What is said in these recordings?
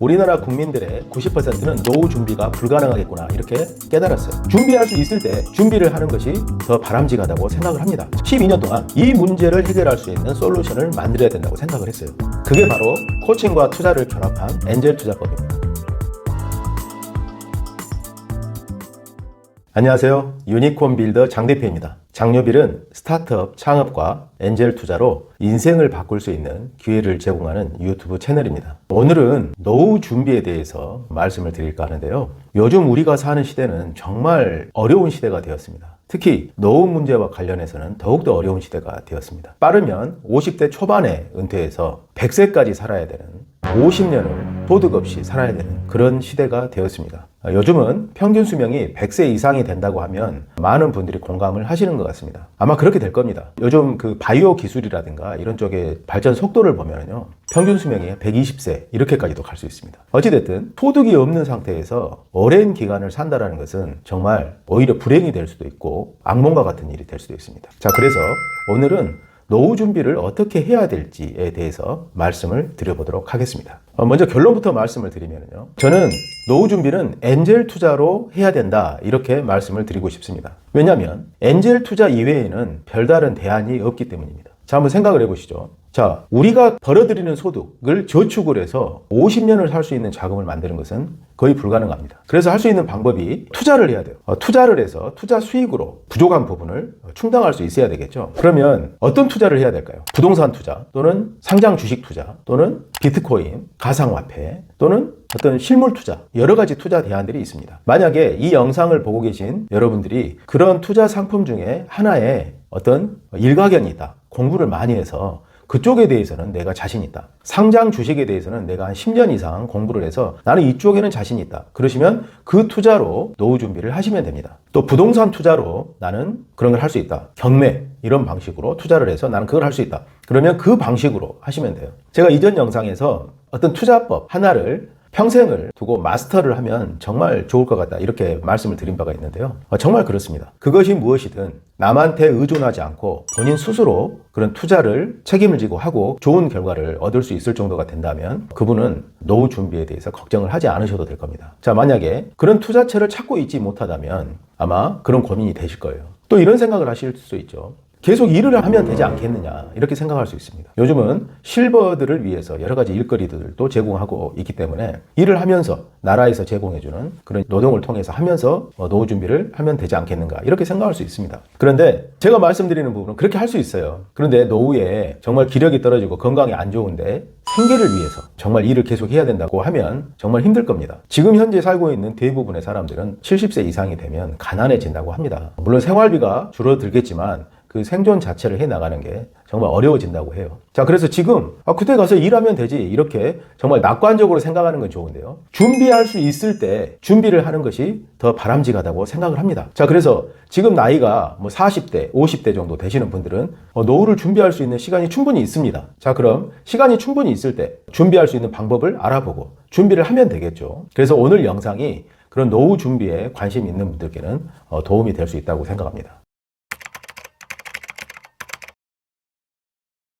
우리나라 국민들의 90%는 노후 준비가 불가능하겠구나 이렇게 깨달았어요. 준비할 수 있을 때 준비를 하는 것이 더 바람직하다고 생각을 합니다. 12년 동안 이 문제를 해결할 수 있는 솔루션을 만들어야 된다고 생각을 했어요. 그게 바로 코칭과 투자를 결합한 엔젤 투자법입니다. 안녕하세요. 유니콘 빌더 장 대표입니다. 장요빌은 스타트업 창업과 엔젤 투자로 인생을 바꿀 수 있는 기회를 제공하는 유튜브 채널입니다. 오늘은 노후 준비에 대해서 말씀을 드릴까 하는데요. 요즘 우리가 사는 시대는 정말 어려운 시대가 되었습니다. 특히 노후 문제와 관련해서는 더욱더 어려운 시대가 되었습니다. 빠르면 50대 초반에 은퇴해서 100세까지 살아야 되는 50년을 소득 없이 살아야 되는 그런 시대가 되었습니다. 요즘은 평균 수명이 100세 이상이 된다고 하면 많은 분들이 공감을 하시는 것 같습니다. 아마 그렇게 될 겁니다. 요즘 그 바이오 기술이라든가 이런 쪽의 발전 속도를 보면요. 평균 수명이 120세 이렇게까지도 갈 수 있습니다. 어찌됐든 소득이 없는 상태에서 오랜 기간을 산다는 것은 정말 오히려 불행이 될 수도 있고 악몽과 같은 일이 될 수도 있습니다. 자, 그래서 오늘은 노후 준비를 어떻게 해야 될지에 대해서 말씀을 드려보도록 하겠습니다. 먼저 결론부터 말씀을 드리면요. 저는 노후 준비는 엔젤 투자로 해야 된다 이렇게 말씀을 드리고 싶습니다. 왜냐하면 엔젤 투자 이외에는 별다른 대안이 없기 때문입니다. 자, 한번 생각을 해보시죠. 자, 우리가 벌어들이는 소득을 저축을 해서 50년을 살 수 있는 자금을 만드는 것은 거의 불가능합니다. 그래서 할 수 있는 방법이 투자를 해야 돼요. 투자를 해서 투자 수익으로 부족한 부분을 충당할 수 있어야 되겠죠. 그러면 어떤 투자를 해야 될까요? 부동산 투자 또는 상장 주식 투자 또는 비트코인, 가상화폐 또는 어떤 실물 투자, 여러 가지 투자 대안들이 있습니다. 만약에 이 영상을 보고 계신 여러분들이 그런 투자 상품 중에 하나에 어떤 일가견이 있다, 공부를 많이 해서 그쪽에 대해서는 내가 자신 있다. 상장 주식에 대해서는 내가 한 10년 이상 공부를 해서 나는 이쪽에는 자신 있다. 그러시면 그 투자로 노후 준비를 하시면 됩니다. 또 부동산 투자로 나는 그런 걸 할 수 있다. 경매 이런 방식으로 투자를 해서 나는 그걸 할 수 있다. 그러면 그 방식으로 하시면 돼요. 제가 이전 영상에서 어떤 투자법 하나를 평생을 두고 마스터를 하면 정말 좋을 것 같다 이렇게 말씀을 드린 바가 있는데요. 정말 그렇습니다. 그것이 무엇이든 남한테 의존하지 않고 본인 스스로 그런 투자를 책임을 지고 하고 좋은 결과를 얻을 수 있을 정도가 된다면 그분은 노후 준비에 대해서 걱정을 하지 않으셔도 될 겁니다. 자, 만약에 그런 투자처를 찾고 있지 못하다면 아마 그런 고민이 되실 거예요. 또 이런 생각을 하실 수 있죠. 계속 일을 하면 되지 않겠느냐 이렇게 생각할 수 있습니다. 요즘은 실버들을 위해서 여러 가지 일거리들도 제공하고 있기 때문에 일을 하면서 나라에서 제공해주는 그런 노동을 통해서 하면서 노후 준비를 하면 되지 않겠는가 이렇게 생각할 수 있습니다. 그런데 제가 말씀드리는 부분은 그렇게 할 수 있어요. 그런데 노후에 정말 기력이 떨어지고 건강이 안 좋은데 생계를 위해서 정말 일을 계속 해야 된다고 하면 정말 힘들 겁니다. 지금 현재 살고 있는 대부분의 사람들은 70세 이상이 되면 가난해진다고 합니다. 물론 생활비가 줄어들겠지만 그 생존 자체를 해나가는 게 정말 어려워진다고 해요. 자, 그래서 지금 그때 가서 일하면 되지 이렇게 정말 낙관적으로 생각하는 건 좋은데요. 준비할 수 있을 때 준비를 하는 것이 더 바람직하다고 생각을 합니다. 자, 그래서 지금 나이가 40대, 50대 정도 되시는 분들은 노후를 준비할 수 있는 시간이 충분히 있습니다. 자, 그럼 시간이 충분히 있을 때 준비할 수 있는 방법을 알아보고 준비를 하면 되겠죠. 그래서 오늘 영상이 그런 노후 준비에 관심 있는 분들께는 도움이 될 수 있다고 생각합니다.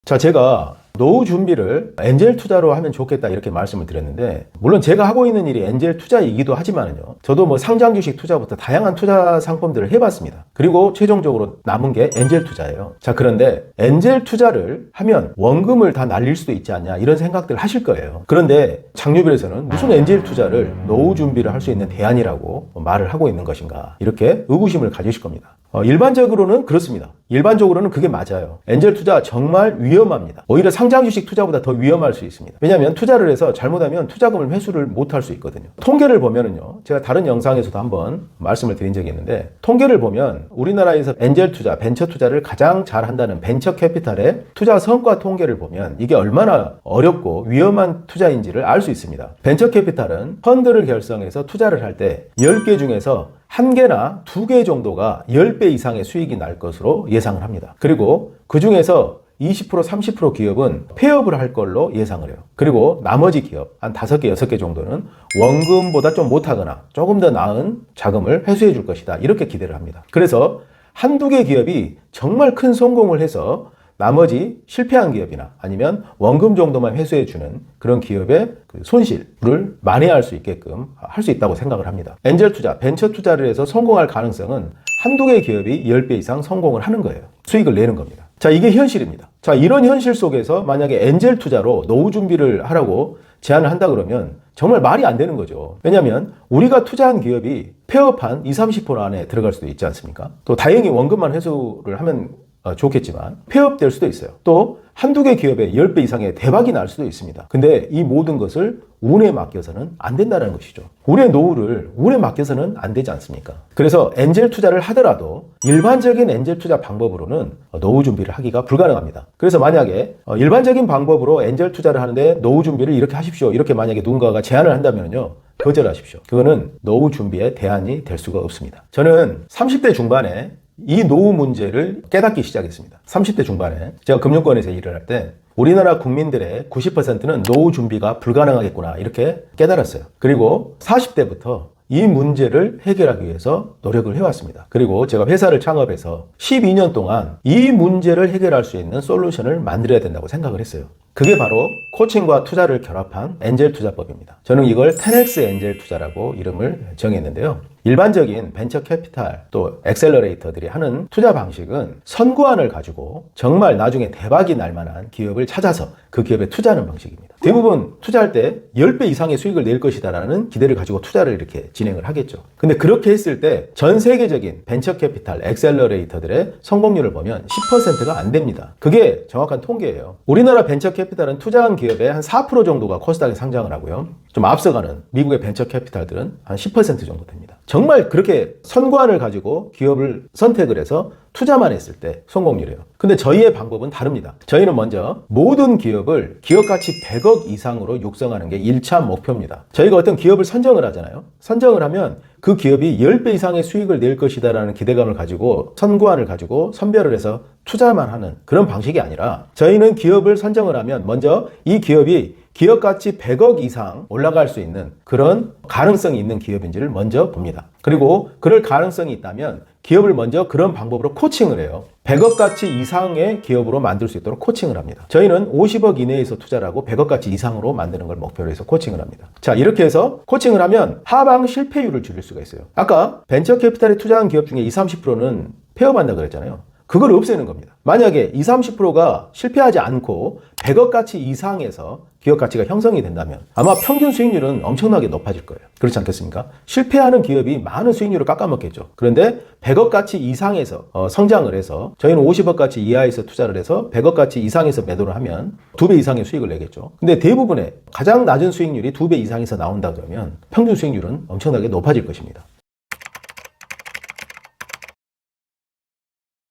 자, 제가 노후 준비를 엔젤 투자로 하면 좋겠다 이렇게 말씀을 드렸는데 물론 제가 하고 있는 일이 엔젤 투자이기도 하지만요. 저도 상장 주식 투자부터 다양한 투자 상품들을 해봤습니다. 그리고 최종적으로 남은 게 엔젤 투자예요. 자, 그런데 엔젤 투자를 하면 원금을 다 날릴 수도 있지 않냐 이런 생각들을 하실 거예요. 그런데 장요빌에서는 무슨 엔젤 투자를 노후 준비를 할 수 있는 대안이라고 말을 하고 있는 것인가 이렇게 의구심을 가지실 겁니다. 일반적으로는 그렇습니다. 일반적으로는 그게 맞아요. 엔젤 투자 정말 위험합니다. 오히려 상장 주식 투자보다 더 위험할 수 있습니다. 왜냐하면 투자를 해서 잘못하면 투자금을 회수를 못할 수 있거든요. 통계를 보면은요, 제가 다른 영상에서도 한번 말씀을 드린 적이 있는데 통계를 보면 우리나라에서 엔젤 투자, 벤처 투자를 가장 잘 한다는 벤처 캐피탈의 투자 성과 통계를 보면 이게 얼마나 어렵고 위험한 투자인지를 알 수 있습니다. 벤처 캐피탈은 펀드를 결성해서 투자를 할 때 10개 중에서 1개나 2개 정도가 10배 이상의 수익이 날 것으로 예상을 합니다. 그리고 그 중에서 20%, 30% 기업은 폐업을 할 걸로 예상을 해요. 그리고 나머지 기업, 한 5개, 6개 정도는 원금보다 좀 못하거나 조금 더 나은 자금을 회수해 줄 것이다. 이렇게 기대를 합니다. 그래서 한두 개 기업이 정말 큰 성공을 해서 나머지 실패한 기업이나 아니면 원금 정도만 회수해주는 그런 기업의 그 손실을 만회할 수 있게끔 할 수 있다고 생각을 합니다. 엔젤 투자, 벤처 투자를 해서 성공할 가능성은 한두 개의 기업이 10배 이상 성공을 하는 거예요. 수익을 내는 겁니다. 자, 이게 현실입니다. 자, 이런 현실 속에서 만약에 엔젤 투자로 노후 준비를 하라고 제안을 한다 그러면 정말 말이 안 되는 거죠. 왜냐하면 우리가 투자한 기업이 폐업한 20-30% 안에 들어갈 수도 있지 않습니까? 또 다행히 원금만 회수를 하면 좋겠지만 폐업될 수도 있어요. 또 한두 개 기업에 10배 이상의 대박이 날 수도 있습니다. 근데 이 모든 것을 운에 맡겨서는 안 된다는 것이죠. 우리의 노후를 운에 맡겨서는 안 되지 않습니까? 그래서 엔젤 투자를 하더라도 일반적인 엔젤 투자 방법으로는 노후 준비를 하기가 불가능합니다. 그래서 만약에 일반적인 방법으로 엔젤 투자를 하는데 노후 준비를 이렇게 하십시오. 이렇게 만약에 누군가가 제안을 한다면요. 거절하십시오. 그거는 노후 준비의 대안이 될 수가 없습니다. 저는 30대 중반에 이 노후 문제를 깨닫기 시작했습니다. 30대 중반에 제가 금융권에서 일을 할 때 우리나라 국민들의 90%는 노후 준비가 불가능하겠구나 이렇게 깨달았어요. 그리고 40대부터 이 문제를 해결하기 위해서 노력을 해왔습니다. 그리고 제가 회사를 창업해서 12년 동안 이 문제를 해결할 수 있는 솔루션을 만들어야 된다고 생각을 했어요. 그게 바로 코칭과 투자를 결합한 엔젤 투자법입니다. 저는 이걸 10X 엔젤 투자라고 이름을 정했는데요. 일반적인 벤처 캐피탈 또 엑셀러레이터들이 하는 투자 방식은 선구안을 가지고 정말 나중에 대박이 날 만한 기업을 찾아서 그 기업에 투자하는 방식입니다. 대부분 투자할 때 10배 이상의 수익을 낼 것이다라는 기대를 가지고 투자를 이렇게 진행을 하겠죠. 근데 그렇게 했을 때 전 세계적인 벤처 캐피탈 엑셀러레이터들의 성공률을 보면 10%가 안 됩니다. 그게 정확한 통계예요. 우리나라 벤처 캐피탈은 투자한 기업의 한 4% 정도가 코스닥에 상장을 하고요. 좀 앞서가는 미국의 벤처 캐피탈들은 한 10% 정도 됩니다. 정말 그렇게 선구안을 가지고 기업을 선택을 해서 투자만 했을 때 성공률이에요. 근데 저희의 방법은 다릅니다. 저희는 먼저 모든 기업을 기업가치 100억 이상으로 육성하는 게 1차 목표입니다. 저희가 어떤 기업을 선정을 하잖아요. 선정을 하면 그 기업이 10배 이상의 수익을 낼 것이다 라는 기대감을 가지고 선구안을 가지고 선별을 해서 투자만 하는 그런 방식이 아니라 저희는 기업을 선정을 하면 먼저 이 기업이 기업가치 100억 이상 올라갈 수 있는 그런 가능성이 있는 기업인지를 먼저 봅니다. 그리고 그럴 가능성이 있다면 기업을 먼저 그런 방법으로 코칭을 해요. 100억 가치 이상의 기업으로 만들 수 있도록 코칭을 합니다. 저희는 50억 이내에서 투자를 하고 100억 가치 이상으로 만드는 걸 목표로 해서 코칭을 합니다. 자, 이렇게 해서 코칭을 하면 하방 실패율을 줄일 수가 있어요. 아까 벤처 캐피탈에 투자한 기업 중에 20-30%는 폐업한다고 그랬잖아요. 그걸 없애는 겁니다. 만약에 20-30%가 실패하지 않고 100억 가치 이상에서 기업 가치가 형성이 된다면 아마 평균 수익률은 엄청나게 높아질 거예요. 그렇지 않겠습니까? 실패하는 기업이 많은 수익률을 깎아먹겠죠. 그런데 100억 가치 이상에서 성장을 해서 저희는 50억 가치 이하에서 투자를 해서 100억 가치 이상에서 매도를 하면 2배 이상의 수익을 내겠죠. 근데 대부분의 가장 낮은 수익률이 2배 이상에서 나온다 그러면 평균 수익률은 엄청나게 높아질 것입니다.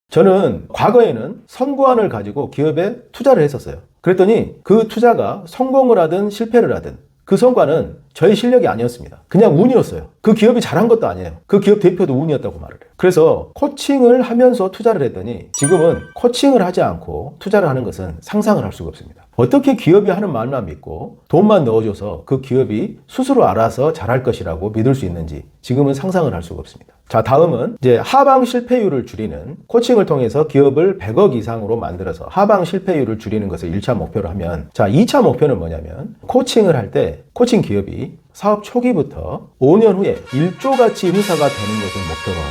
저는 과거에는 선구안을 가지고 기업에 투자를 했었어요. 그랬더니 그 투자가 성공을 하든 실패를 하든 그 성과는 저의 실력이 아니었습니다. 그냥 운이었어요. 그 기업이 잘한 것도 아니에요. 그 기업 대표도 운이었다고 말을 해요. 그래서 코칭을 하면서 투자를 했더니 지금은 코칭을 하지 않고 투자를 하는 것은 상상을 할 수가 없습니다. 어떻게 기업이 하는 말만 믿고 돈만 넣어줘서 그 기업이 스스로 알아서 잘할 것이라고 믿을 수 있는지 지금은 상상을 할 수가 없습니다. 자, 다음은 이제 하방 실패율을 줄이는 코칭을 통해서 기업을 100억 이상으로 만들어서 하방 실패율을 줄이는 것을 1차 목표로 하면 자, 2차 목표는 뭐냐면 코칭을 할 때 코칭 기업이 사업 초기부터 5년 후에 1조 가치 회사가 되는 것을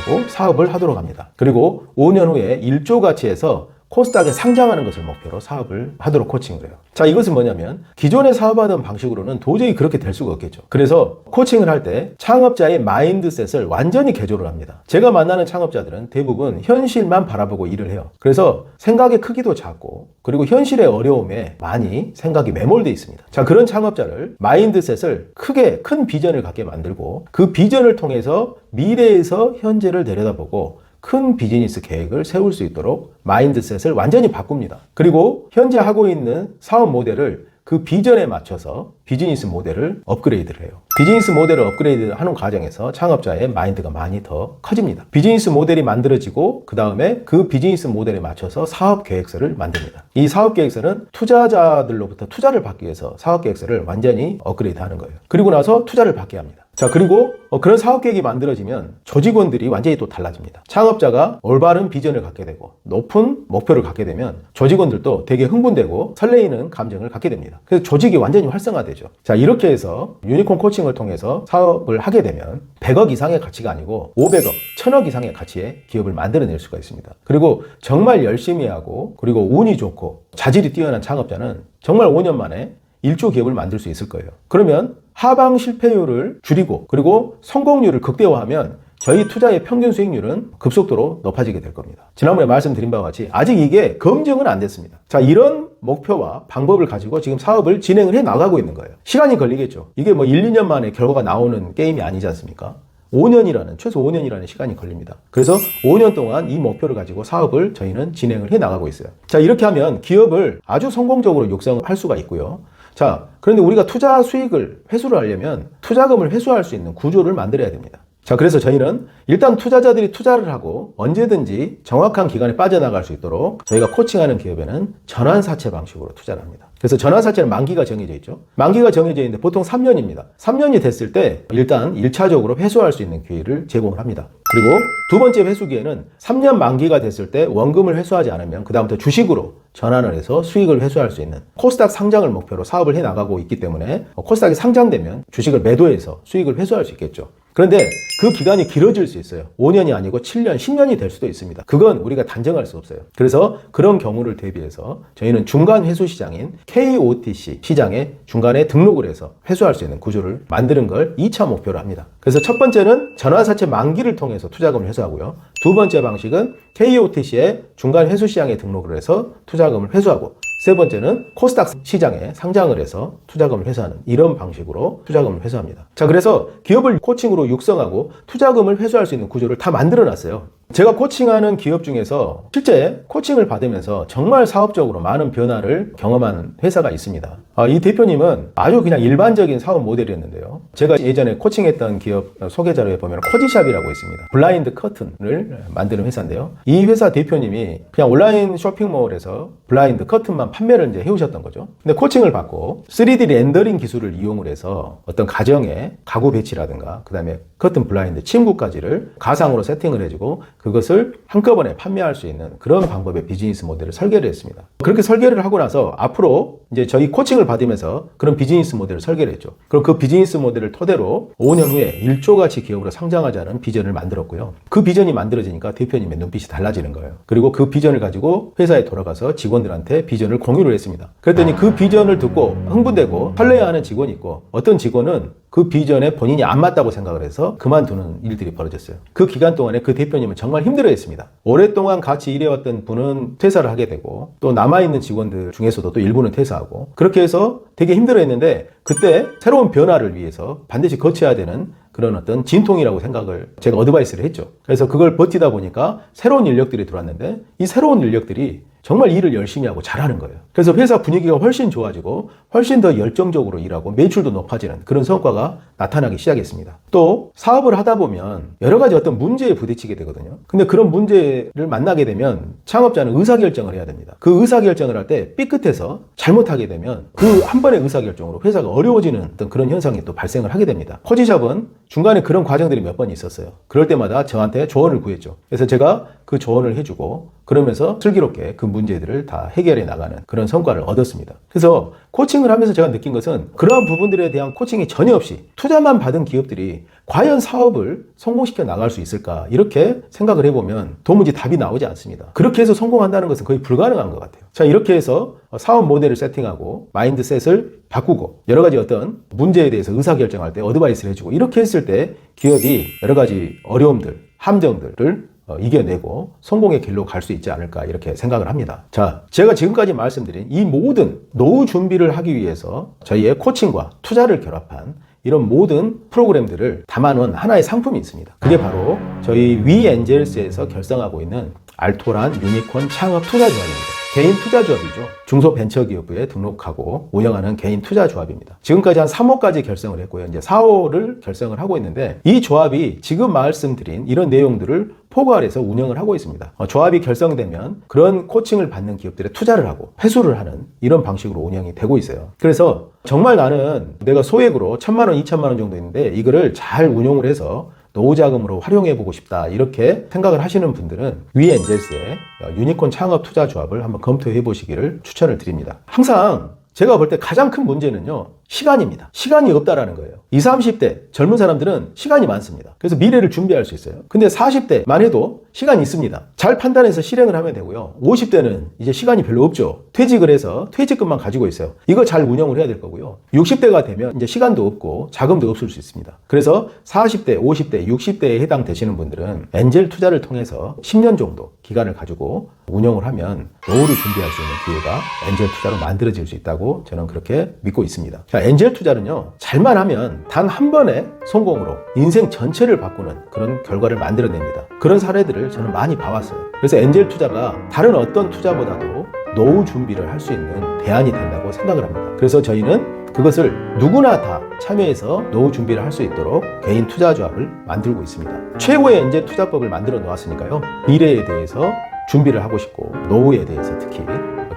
목표로 하고 사업을 하도록 합니다. 그리고 5년 후에 1조 가치에서 코스닥에 상장하는 것을 목표로 사업을 하도록 코칭을 해요. 자, 이것은 뭐냐면 기존에 사업하던 방식으로는 도저히 그렇게 될 수가 없겠죠. 그래서 코칭을 할 때 창업자의 마인드셋을 완전히 개조를 합니다. 제가 만나는 창업자들은 대부분 현실만 바라보고 일을 해요. 그래서 생각의 크기도 작고 그리고 현실의 어려움에 많이 생각이 매몰되어 있습니다. 자, 그런 창업자를 마인드셋을 크게 큰 비전을 갖게 만들고 그 비전을 통해서 미래에서 현재를 내려다보고 큰 비즈니스 계획을 세울 수 있도록 마인드셋을 완전히 바꿉니다. 그리고 현재 하고 있는 사업 모델을 그 비전에 맞춰서 비즈니스 모델을 업그레이드를 해요. 비즈니스 모델을 업그레이드 하는 과정에서 창업자의 마인드가 많이 더 커집니다. 비즈니스 모델이 만들어지고 그 다음에 그 비즈니스 모델에 맞춰서 사업 계획서를 만듭니다. 이 사업 계획서는 투자자들로부터 투자를 받기 위해서 사업 계획서를 완전히 업그레이드 하는 거예요. 그리고 나서 투자를 받게 합니다. 자, 그리고 그런 사업 계획이 만들어지면 조직원들이 완전히 또 달라집니다. 창업자가 올바른 비전을 갖게 되고 높은 목표를 갖게 되면 조직원들도 되게 흥분되고 설레이는 감정을 갖게 됩니다. 그래서 조직이 완전히 활성화되죠. 자, 이렇게 해서 유니콘 코칭을 통해서 사업을 하게 되면 100억 이상의 가치가 아니고 500억, 1000억 이상의 가치의 기업을 만들어낼 수가 있습니다. 그리고 정말 열심히 하고 그리고 운이 좋고 자질이 뛰어난 창업자는 정말 5년 만에 1조 기업을 만들 수 있을 거예요. 그러면 하방 실패율을 줄이고 그리고 성공률을 극대화하면 저희 투자의 평균 수익률은 급속도로 높아지게 될 겁니다. 지난번에 말씀드린 바와 같이 아직 이게 검증은 안 됐습니다. 자, 이런 목표와 방법을 가지고 지금 사업을 진행을 해 나가고 있는 거예요. 시간이 걸리겠죠. 이게 뭐 1, 2년 만에 결과가 나오는 게임이 아니지 않습니까? 5년이라는, 최소 5년이라는 시간이 걸립니다. 그래서 5년 동안 이 목표를 가지고 사업을 저희는 진행을 해 나가고 있어요. 자, 이렇게 하면 기업을 아주 성공적으로 육성할 수가 있고요. 자, 그런데 우리가 투자 수익을 회수를 하려면 투자금을 회수할 수 있는 구조를 만들어야 됩니다. 자, 그래서 저희는 일단 투자자들이 투자를 하고 언제든지 정확한 기간에 빠져나갈 수 있도록 저희가 코칭하는 기업에는 전환사채 방식으로 투자를 합니다. 그래서 전환사채는 만기가 정해져 있죠. 만기가 정해져 있는데 보통 3년입니다. 3년이 됐을 때 일단 1차적으로 회수할 수 있는 기회를 제공을 합니다. 그리고 두 번째 회수 기회는 3년 만기가 됐을 때 원금을 회수하지 않으면 그다음부터 주식으로 전환을 해서 수익을 회수할 수 있는 코스닥 상장을 목표로 사업을 해 나가고 있기 때문에 코스닥이 상장되면 주식을 매도해서 수익을 회수할 수 있겠죠. 그런데 그 기간이 길어질 수 있어요. 5년이 아니고 7년, 10년이 될 수도 있습니다. 그건 우리가 단정할 수 없어요. 그래서 그런 경우를 대비해서 저희는 중간 회수 시장인 KOTC 시장에 중간에 등록을 해서 회수할 수 있는 구조를 만드는 걸 2차 목표로 합니다. 그래서 첫 번째는 전환사채 만기를 통해서 투자금을 회수하고요. 두 번째 방식은 KOTC의 중간 회수 시장에 등록을 해서 투자금을 회수하고 세 번째는 코스닥 시장에 상장을 해서 투자금을 회수하는 이런 방식으로 투자금을 회수합니다. 자, 그래서 기업을 코칭으로 육성하고 투자금을 회수할 수 있는 구조를 다 만들어 놨어요. 제가 코칭하는 기업 중에서 실제 코칭을 받으면서 정말 사업적으로 많은 변화를 경험한 회사가 있습니다. 이 대표님은 아주 그냥 일반적인 사업 모델이었는데요. 제가 예전에 코칭했던 기업 소개 자료에 보면 코지샵이라고 있습니다. 블라인드 커튼을 만드는 회사인데요. 이 회사 대표님이 그냥 온라인 쇼핑몰에서 블라인드 커튼만 판매를 이제 해오셨던 거죠. 근데 코칭을 받고 3D 렌더링 기술을 이용을 해서 어떤 가정에 가구 배치라든가 그 다음에 커튼 블라인드 침구까지를 가상으로 세팅을 해주고 그것을 한꺼번에 판매할 수 있는 그런 방법의 비즈니스 모델을 설계를 했습니다. 그렇게 설계를 하고 나서 앞으로 이제 저희 코칭을 받으면서 그런 비즈니스 모델을 설계를 했죠. 그럼 그 비즈니스 모델을 토대로 5년 후에 1조 가치 기업으로 상장하자는 비전을 만들었고요. 그 비전이 만들어지니까 대표님의 눈빛이 달라지는 거예요. 그리고 그 비전을 가지고 회사에 돌아가서 직원들한테 비전을 공유를 했습니다. 그랬더니 그 비전을 듣고 흥분되고 설레어하는 직원이 있고 어떤 직원은 그 비전에 본인이 안 맞다고 생각을 해서 그만두는 일들이 벌어졌어요. 그 기간 동안에 그 대표님은 정말 힘들어했습니다. 오랫동안 같이 일해왔던 분은 퇴사를 하게 되고 또 남아있는 직원들 중에서도 또 일부는 퇴사하고 그렇게 해서 되게 힘들어했는데 그때 새로운 변화를 위해서 반드시 거쳐야 되는 그런 어떤 진통이라고 생각을 제가 어드바이스를 했죠. 그래서 그걸 버티다 보니까 새로운 인력들이 들어왔는데 이 새로운 인력들이 정말 일을 열심히 하고 잘하는 거예요. 그래서 회사 분위기가 훨씬 좋아지고 훨씬 더 열정적으로 일하고 매출도 높아지는 그런 성과가 나타나기 시작했습니다. 또 사업을 하다 보면 여러 가지 어떤 문제에 부딪히게 되거든요. 근데 그런 문제를 만나게 되면 창업자는 의사결정을 해야 됩니다. 그 의사결정을 할 때 삐끗해서 잘못하게 되면 그 한 번의 의사결정으로 회사가 어려워지는 어떤 그런 현상이 또 발생을 하게 됩니다. 코지샵은 중간에 그런 과정들이 몇 번 있었어요. 그럴 때마다 저한테 조언을 구했죠. 그래서 제가 그 조언을 해주고 그러면서 슬기롭게 그 문제들을 다 해결해 나가는 그런 성과를 얻었습니다. 그래서 코칭을 하면서 제가 느낀 것은 그러한 부분들에 대한 코칭이 전혀 없이 투자만 받은 기업들이 과연 사업을 성공시켜 나갈 수 있을까 이렇게 생각을 해보면 도무지 답이 나오지 않습니다. 그렇게 해서 성공한다는 것은 거의 불가능한 것 같아요. 자, 이렇게 해서 사업 모델을 세팅하고 마인드셋을 바꾸고 여러 가지 어떤 문제에 대해서 의사결정할 때 어드바이스를 해주고 이렇게 했을 때 기업이 여러 가지 어려움들, 함정들을 이겨내고 성공의 길로 갈 수 있지 않을까 이렇게 생각을 합니다. 자, 제가 지금까지 말씀드린 이 모든 노후 준비를 하기 위해서 저희의 코칭과 투자를 결합한 이런 모든 프로그램들을 담아놓은 하나의 상품이 있습니다. 그게 바로 저희 위엔젤스에서 결성하고 있는 알토란 유니콘 창업 투자 조합입니다. 개인 투자조합이죠. 중소벤처기업부에 등록하고 운영하는 개인 투자조합입니다. 지금까지 한 3호까지 결성을 했고요. 이제 4호를 결성을 하고 있는데 이 조합이 지금 말씀드린 이런 내용들을 포괄해서 운영을 하고 있습니다. 조합이 결성되면 그런 코칭을 받는 기업들에 투자를 하고 회수를 하는 이런 방식으로 운영이 되고 있어요. 그래서 정말 나는 내가 소액으로 1,000만 원, 2,000만 원 정도 있는데 이거를 잘 운용을 해서 노후자금으로 활용해보고 싶다 이렇게 생각을 하시는 분들은 위엔젤스의 유니콘 창업 투자 조합을 한번 검토해 보시기를 추천을 드립니다. 항상 제가 볼 때 가장 큰 문제는요, 시간입니다. 시간이 없다라는 거예요. 20, 30대 젊은 사람들은 시간이 많습니다. 그래서 미래를 준비할 수 있어요. 근데 40대만 해도 시간이 있습니다. 잘 판단해서 실행을 하면 되고요. 50대는 이제 시간이 별로 없죠. 퇴직을 해서 퇴직금만 가지고 있어요. 이거 잘 운영을 해야 될 거고요. 60대가 되면 이제 시간도 없고 자금도 없을 수 있습니다. 그래서 40대, 50대, 60대에 해당되시는 분들은 엔젤 투자를 통해서 10년 정도 기간을 가지고 운영을 하면 노후를 준비할 수 있는 기회가 엔젤 투자로 만들어질 수 있다고 저는 그렇게 믿고 있습니다. 자, 엔젤 투자는요, 잘만 하면 단 한 번의 성공으로 인생 전체를 바꾸는 그런 결과를 만들어냅니다. 그런 사례들을 저는 많이 봐왔어요. 그래서 엔젤 투자가 다른 어떤 투자보다도 노후 준비를 할 수 있는 대안이 된다고 생각을 합니다. 그래서 저희는 그것을 누구나 다 참여해서 노후 준비를 할 수 있도록 개인 투자 조합을 만들고 있습니다. 최고의 엔젤 투자법을 만들어 놓았으니까요. 미래에 대해서 준비를 하고 싶고 노후에 대해서 특히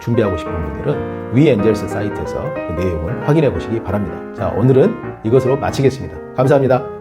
준비하고 싶은 분들은 위엔젤스 사이트에서 그 내용을 확인해 보시기 바랍니다. 자, 오늘은 이것으로 마치겠습니다. 감사합니다.